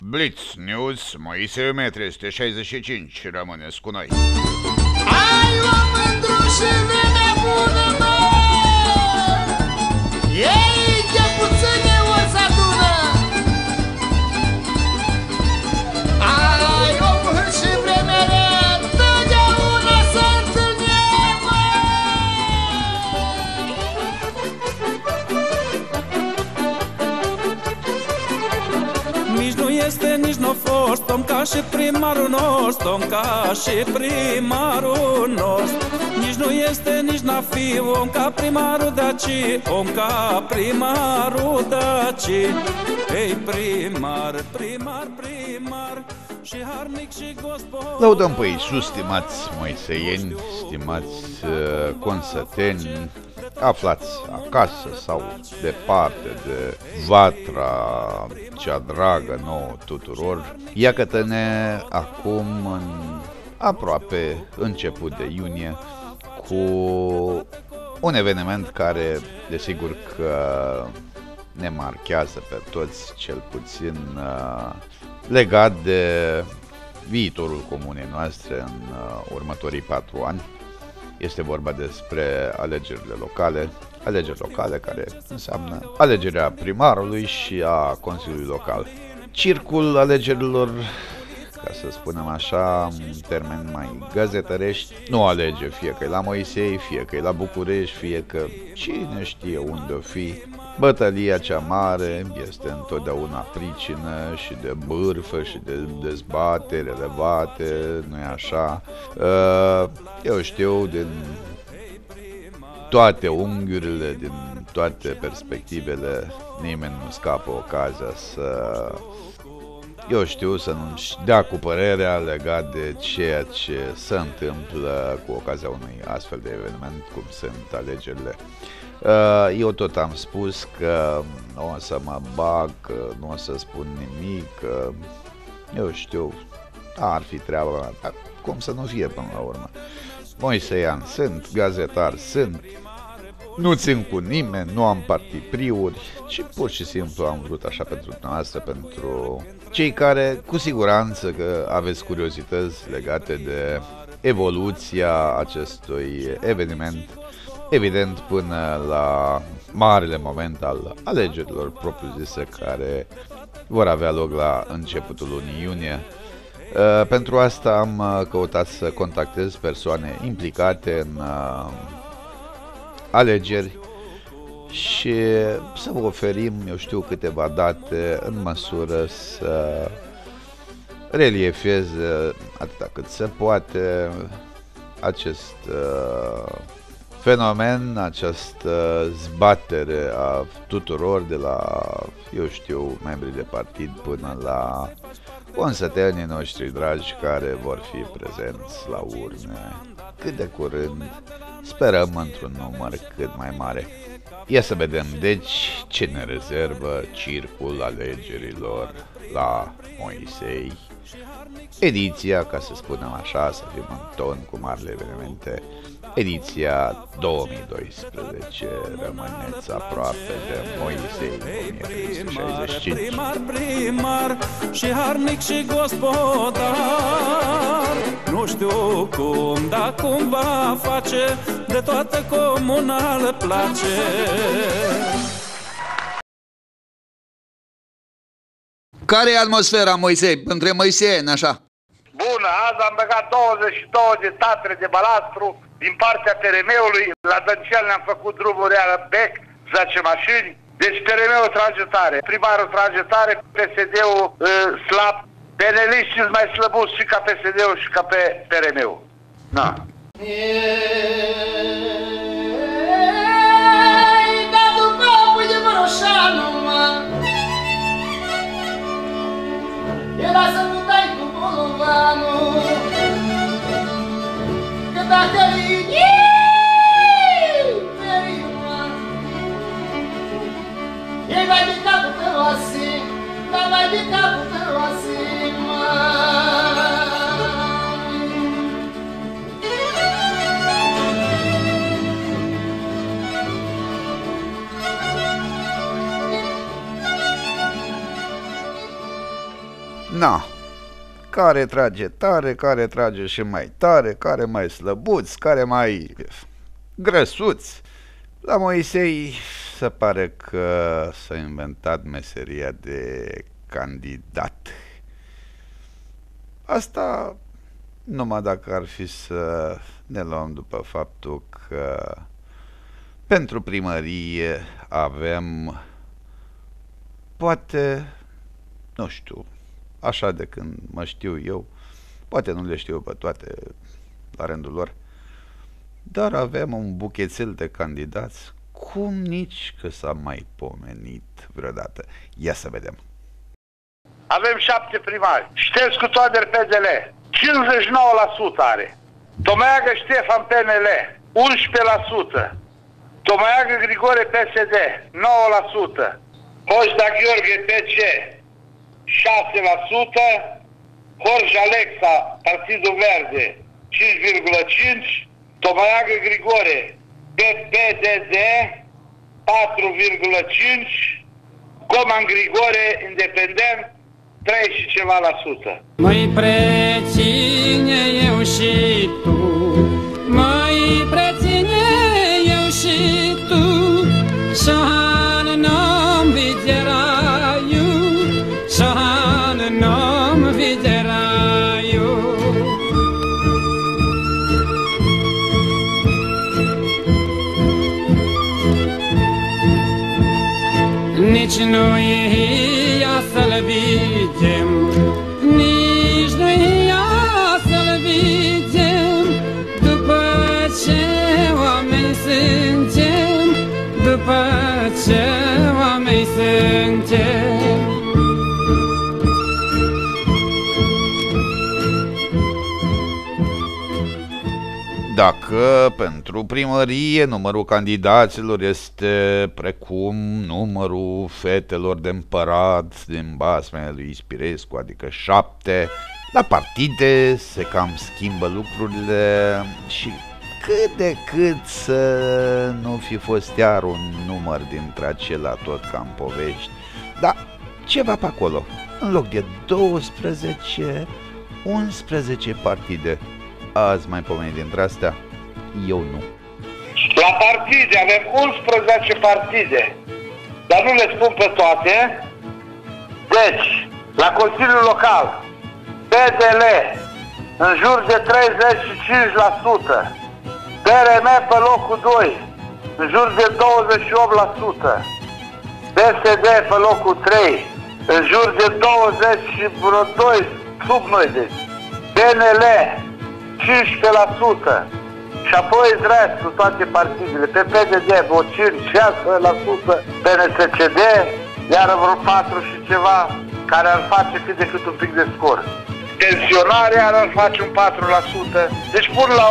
Blitz News, Moise 365, rămâneți cu noi. Ai o mândru și vremea bună, mă! Ei de puține ori se adună. Ai o mândru și vremea rea, totdeauna se întâlnim, mă! Nici nu este, nici n-a fost om ca și primarul nostru, om ca și primarul nostru. Nici nu este, nici n-a fi om ca primarul daci, om ca primarul daci. Ei, primar, primar, primar, și harnic și gospodar. Lăudăm pe Iisus, stimați moiseieni, stimați consăteni, aflați acasă sau departe de vatra cea dragă nouă tuturor. Iată-ne acum în aproape început de iunie cu un eveniment care desigur că ne marchează pe toți, cel puțin legat de viitorul comunei noastre în următorii 4 ani. Este vorba despre alegerile locale care înseamnă alegerea primarului și a Consiliului Local. Circul alegerilor, ca să spunem așa, în termeni mai gazetărești, nu alege fie că e la Moisei, fie că e la București, fie că cine știe unde o fi. Bătălia cea mare este întotdeauna pricină și de bârfă și de dezbateri elevate, nu-i așa? Eu știu, din toate unghiurile, din toate perspectivele, nimeni nu scapă ocazia să nu-și dea cu părerea legat de ceea ce se întâmplă cu ocazia unui astfel de eveniment, cum sunt alegerile. Eu tot am spus că nu o să mă bag, că nu o să spun nimic, că eu știu, ar fi treaba mea, dar cum să nu fie până la urmă. Moiseian sunt, gazetar sunt, nu țin cu nimeni, nu am partipriuri, ci pur și simplu am vrut așa pentru dumneavoastră, pentru cei care cu siguranță că aveți curiozități legate de evoluția acestui eveniment, evident până la marele moment al alegerilor propriu-zise care vor avea loc la începutul lunii iunie. Pentru asta am căutat să contactez persoane implicate în alegeri și să vă oferim, eu știu, câteva date în măsură să reliefeze atâta cât se poate acest fenomen, această zbatere a tuturor, de la, eu știu, membrii de partid până la consătenii noștri dragi care vor fi prezenți la urne cât de curând, sperăm într-un număr cât mai mare. Ia să vedem, deci, ce ne rezervă circul alegerilor la Moisei. Ediția, ca să spunem așa, să fim în ton cu marile evenimente, ediția 2012, rămâneți aproape de Moisei 1365. Primar, primar și harnic și gospodar, nu știu cum, dar cum va face, de toată comuna le place. Care e atmosfera, Moisei, între moiseeni, așa? Bună, azi am băgat 22 de tatre de balastru din partea TRM-ului. La Dăncel ne-am făcut drumul real Bec, 10 mașini. Deci TRM-ul trage tare, primarul trage tare, PSD-ul slab. PNL-iștii mai slăbuți și ca PSD-ul și ca pe TRM-ul. Na. Da după de Moroșanu, mă. E lasă nu dai cu bolovanul, că dacă lini perima, ei vai de capul tău assim, dar vai de capul tău assim, mă. Na, care trage tare, care trage și mai tare, care mai slăbuți, care mai grăsuți. La Moisei se pare că s-a inventat meseria de candidat. Asta numai dacă ar fi să ne luăm după faptul că pentru primărie avem, poate, nu știu, așa de când mă știu eu, poate nu le știu pe toate la rândul lor, dar avem un buchețel de candidați, cum nici că s-a mai pomenit vreodată. Ia să vedem. Avem 7 primari. Ștescu Toader PDL, 59% are. Tomaiagă Ștefan PNL, 11%. Tomaiagă Grigore PSD, 9%. Hoșda Gheorghe PC, 6%. Horj Alexa, Partidul Verde, 5,5%. Tomaiagă Grigore, PPDD, 4,5%. Goman Grigore, independent, 3 și ceva la sută. Măi preține eu și tu, măi preține eu și tu, șohan n-am videraiu, șohan n-am videraiu. Nici nu e ea să-l videm, nici nu e ea să-l videm, după ce oameni suntem, după ce oameni suntem. Dacă pentru primărie numărul candidaților este precum numărul fetelor de împărat din basmele lui Ispirescu, adică 7, la partide se cam schimbă lucrurile și cât de cât să nu fi fost iar un număr dintre acela tot ca în povești, dar ceva pe acolo, în loc de 12, 11 partide. Ați mai pomenit dintre astea? Eu nu. La partide avem 11 partide, dar nu le spun pe toate. Deci, la Consiliul Local, PDL, în jur de 35%, PRM pe locul 2, în jur de 28%, PSD pe locul 3, în jur de 22, sub noi deci, PNL, 15%, și apoi restul, toate partidele, pe PDD, vreo 5-6%, PNSCD, iar vreo 4 și ceva, care ar face cât de cât un pic de scor. Pensionarea ar face un 4%, deci până la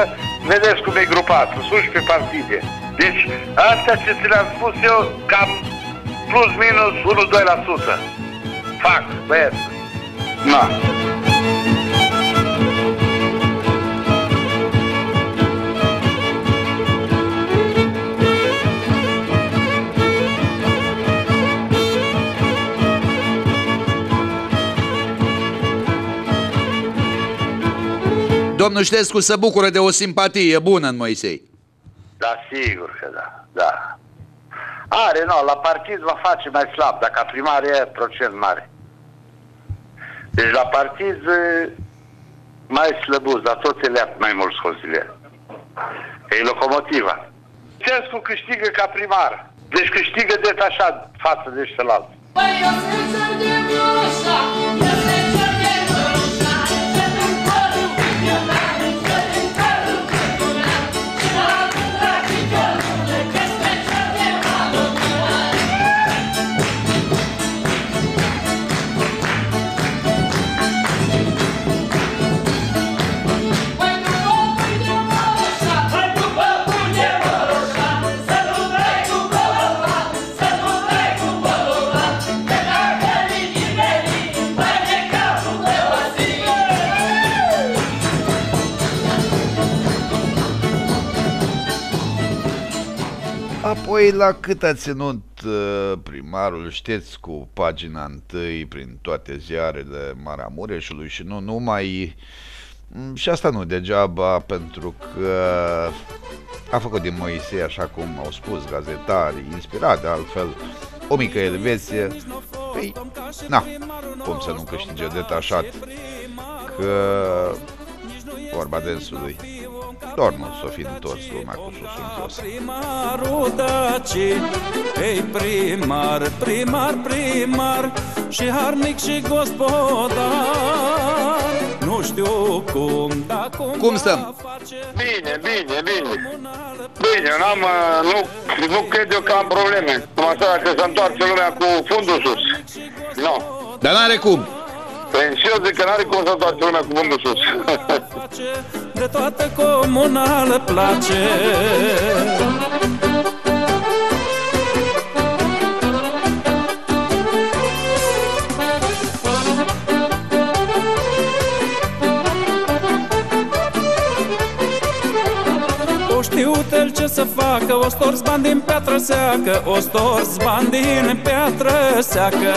100%, vedeți cum e grupat, 11 partide. Deci, astea ce ți le-am spus eu, cam plus minus 1-2%. Fac, băieți. Na. Domnul Ștescu se bucură de o simpatie bună în Moisei. Da, sigur că da, da. Are, nu, la partid va face mai slab, dar ca primar e procent mare. Deci la partid mai slăbuți, dar toți le mai mulți consilieri. E locomotiva. Cescu câștigă ca primar, deci câștigă detașat față de celălalt. Păi eu sunt țăr de moșa, eu sunt țăr de moșa, să nu-mi părul milionar, să nu-mi părul milionar, și la altul dragi cărule, că sunt țăr de malumar. Păi nu mă pune moșa, păi nu mă pune moșa, să nu dai cu bălăvat, să nu dai cu bălăvat, că dacă nimeni bate capul de Vasile. Apoi, la cât a ținut primarul, știți, cu pagina 1 prin toate ziarele Maramureșului și nu numai. Și asta nu degeaba, pentru că a făcut din Moisei, așa cum au spus gazetarii, inspirat de altfel, o mică Elveție. Păi, na, cum să nu câștige detașat, că vorba dânsului doar nu s-o fi întors lumea cu sus în jos. Primarul Daci, ei primar, primar, primar, și harnic și gospodar. Nu știu cum, dar Cum stăm? Bine. Bine, nu cred eu că am probleme. Numai asta că se întoarce lumea cu fundul sus. Nu. Dar n-are cum. Păi și eu zic că n-are cum să întoarce lumea cu fundul sus. De toată comuna le place. Știut-el ce să facă, o storți bani din piatră seacă, o storți bani din piatră seacă.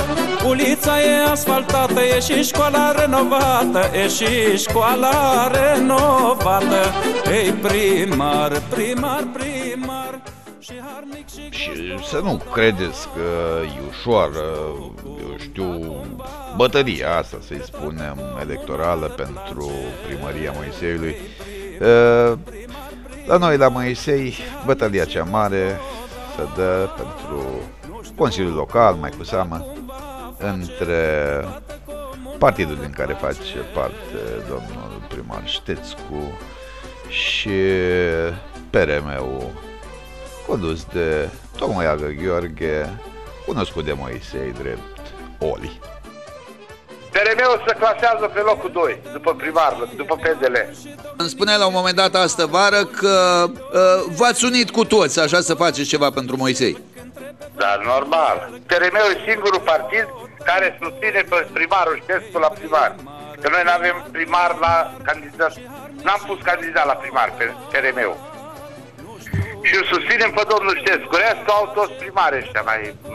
Ulița e asfaltată, e și școala renovată, e și școala renovată. Ei primar, primar, primar, și harnic și să nu credeți că e ușor, eu știu, bătălia asta, să-i spunem, electorală pentru primăria Moiseiului. La noi, la Moisei, bătălia cea mare se dă pentru Consiliul Local, mai cu seamă, între partidul din care face parte domnul primar Ștețcu și PRM-ul condus de tocmai Agă Gheorghe, cunoscut de Moisei drept Oli. PRM-ul se clasează pe locul 2, după primar, după PDL. Îmi spunea la un moment dat astă vară că v-ați unit cu toți, așa, să faceți ceva pentru Moisei. Dar normal. PRM-ul e singurul partid care susține pe primarul Ștețcu la primar. Că noi nu avem primar la candidat. N-am pus candidat la primar pe PRM-ul. Și îl susținem pe domnul Ștețcu. Restul au toți primari ăștia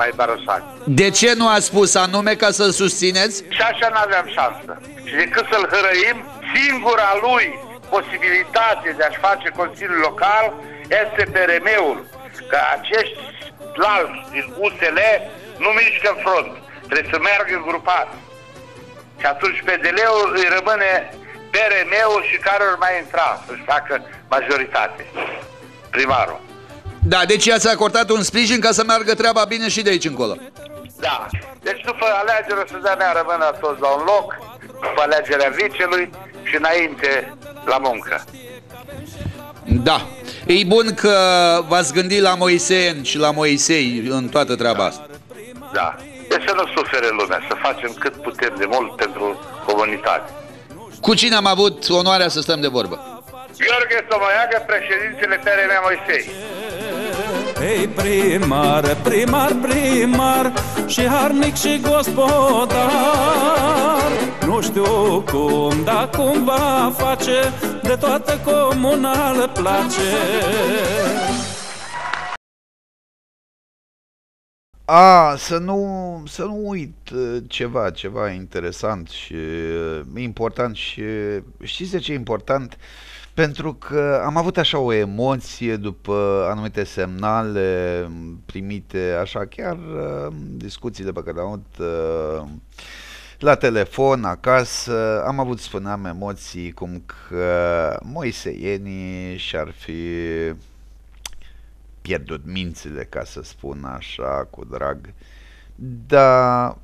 mai barosani. De ce nu ați spus anume ca să-l susțineți? Și așa n-aveam șansă. Și decât să-l hărăim, singura lui posibilitate de a-și face Consiliul Local este PRM-ul. Că acești slalți din USL nu mișcă în front. Trebuie să meargă grupat. Și atunci PDL-ul îi rămâne PRM-ul și care ori mai intra să-și facă majoritate. Primarul. Da, deci i-ați acordat un sprijin ca să meargă treaba bine și de aici încolo. Da. Deci după alegerea să dea mea rămână toți la un loc, după alegerea vicelui și înainte la muncă. Da. E bun că v-ați gândit la moiseeni și la Moisei în toată treaba asta. Da. Deci să nu sufere lumea, să facem cât putem de mult pentru comunitate. Cu cine am avut onoarea să stăm de vorbă? Gheorghe Tomoiagă, președintele PRM Moisei. ei primar, primar, primar, și harnic și gospodar. Nu știu cum, dar cum va face, de toată comuna le place. Să nu uit ceva interesant și important. Și știți de ce e important? Pentru că am avut așa o emoție după anumite semnale primite, așa chiar discuțiile pe care le-am avut la telefon, acasă. Am avut, spuneam, emoții cum că moiseienii și-ar fi pierdut mințile, ca să spun așa, cu drag. Dar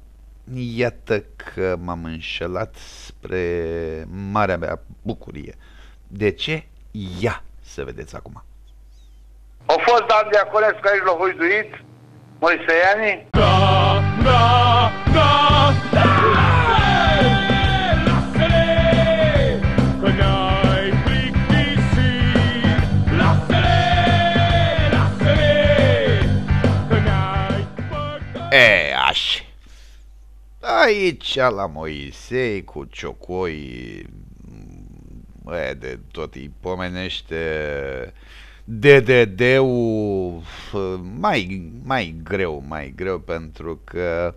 iată că m-am înșelat spre marea mea bucurie. De ce? Ia să vedeți acum. Au fost Dan Diaconescu aici locuituit, moiseianii? Da, da, da, da! Lasă-le, că ne-ai plictisit. Lasă-le, lasă-le, că ne-ai păcat. Așa. Aici la Moisei cu ciocoi, de tot îi pomenește DDD-ul, mai greu pentru că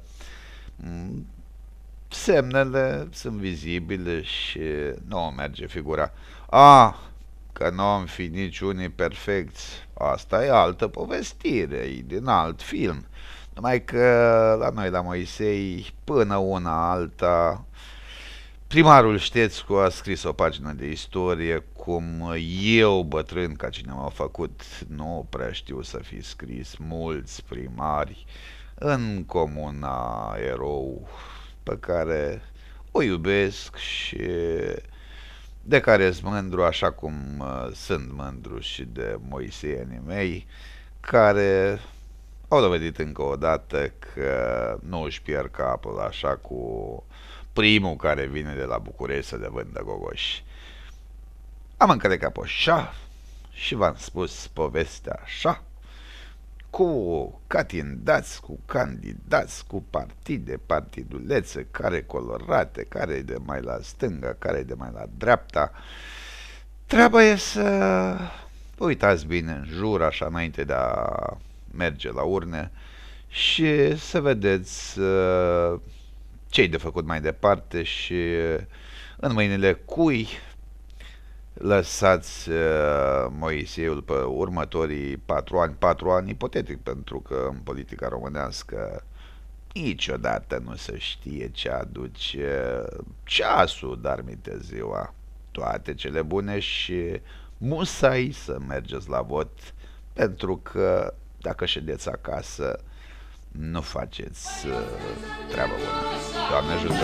semnele sunt vizibile și nu merge figura. Că nu am fi niciunii perfecți, asta e altă povestire, e din alt film. Numai că la noi, la Moisei, până una alta, primarul Ștețcu a scris o pagină de istorie cum eu, bătrân ca cine m-a făcut, nu prea știu să fi scris mulți primari în comuna Erou, pe care o iubesc și de care sunt mândru, așa cum sunt mândru și de moiseienii mei, care au dovedit încă o dată că nu își pierd capul așa cu primul care vine de la București să vândă gogoși. Am încălecat așa și v-am spus povestea așa, cu catindați, cu candidați, cu partide, partidulețe, care colorate, care e de mai la stânga, care e de mai la dreapta. Treaba e să uitați bine în jur, așa, înainte de a merge la urne și să vedeți ce-i de făcut mai departe și în mâinile cui lăsați Moiseiul pe următorii 4 ani ipotetic, pentru că în politica românească niciodată nu se știe ce aduce ceasul, dar minte ziua. Toate cele bune și musai să mergeți la vot, pentru că dacă ședeți acasă nu faceți treabă bună. Doamne ajută!